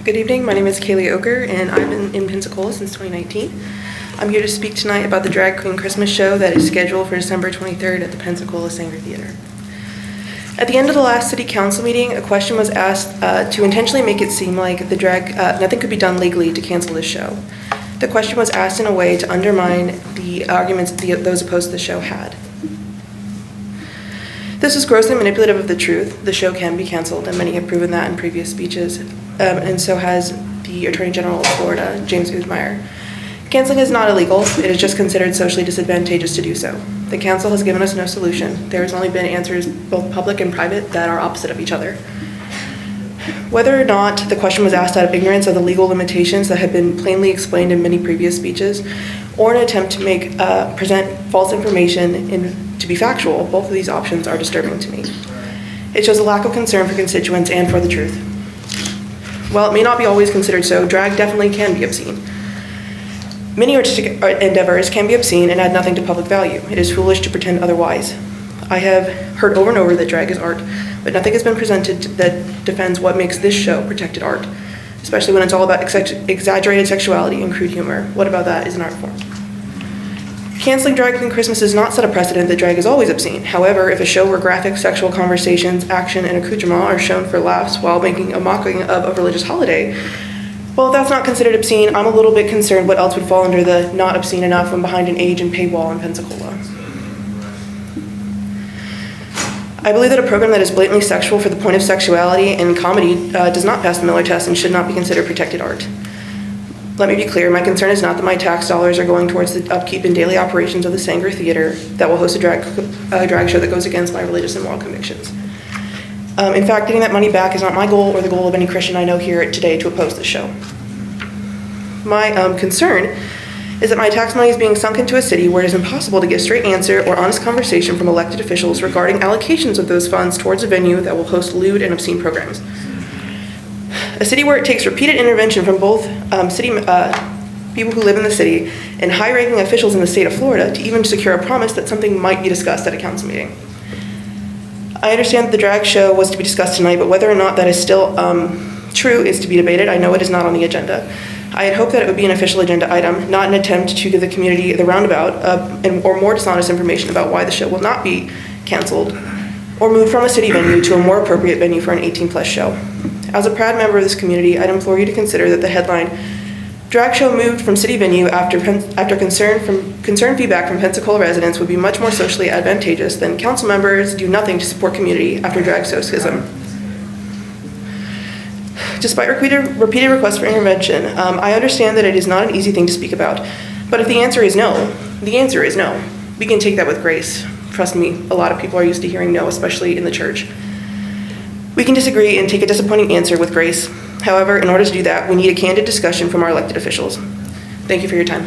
Good evening, my name is Kayley Ocker, and I've been in Pensacola since 2019. I'm here to speak tonight about the Drag Queen Christmas show that is scheduled for December 23rd at the Pensacola Sanger Theater. At the end of the last city council meeting, a question was asked to intentionally make it seem like nothing could be done legally to cancel this show. The question was asked in a way to undermine the arguments those opposed to the show had. This is grossly manipulative of the truth. The show can be canceled, and many have proven that in previous speeches, and so has the Attorney General of Florida, James Usmeyer. Canceling is not illegal. It is just considered socially disadvantageous to do so. The council has given us no solution. There has only been answers, both public and private, that are opposite of each other. Whether or not the question was asked out of ignorance of the legal limitations that have been plainly explained in many previous speeches, or an attempt to present false information to be factual, both of these options are disturbing to me. It shows a lack of concern for constituents and for the truth. While it may not be always considered so, drag definitely can be obscene. Many artistic endeavors can be obscene and add nothing to public value. It is foolish to pretend otherwise. I have heard over and over that drag is art, but nothing has been presented that defends what makes this show protected art, especially when it's all about exaggerated sexuality and crude humor. What about that is an art form? Canceling Drag Queen Christmas does not set a precedent that drag is always obscene. However, if a show where graphic sexual conversations, action, and accoutrement are shown for laughs while making a mocking of a religious holiday, well, if that's not considered obscene, I'm a little bit concerned what else would fall under the not obscene enough when behind an age and paywall in Pensacola. I believe that a program that is blatantly sexual for the point of sexuality and comedy does not pass the Miller test and should not be considered protected art. Let me be clear, my concern is not that my tax dollars are going towards the upkeep and daily operations of the Sanger Theater that will host a drag show that goes against my religious and moral convictions. In fact, getting that money back is not my goal or the goal of any Christian I know here today to oppose the show. My concern is that my tax money is being sunk into a city where it is impossible to get a straight answer or honest conversation from elected officials regarding allocations of those funds towards a venue that will host lewd and obscene programs. A city where it takes repeated intervention from both people who live in the city and high-ranking officials in the state of Florida to even secure a promise that something might be discussed at a council meeting. I understand that the drag show was to be discussed tonight, but whether or not that is still true is to be debated. I know it is not on the agenda. I had hoped that it would be an official agenda item, not an attempt to give the community the roundabout or more dishonest information about why the show will not be canceled or moved from a city venue to a more appropriate venue for an 18-plus show. As a proud member of this community, I'd implore you to consider that the headline, "Drag Show Moved from City Venue After Concerned Feedback from Pensacola Residents," would be much more socially advantageous than "Council Members Do Nothing to Support Community After Drag Show Schism." Despite repeated requests for intervention, I understand that it is not an easy thing to speak about, but if the answer is no, the answer is no. We can take that with grace. Trust me, a lot of people are used to hearing no, especially in the church. We can disagree and take a disappointing answer with grace. However, in order to do that, we need a candid discussion from our elected officials. Thank you for your time.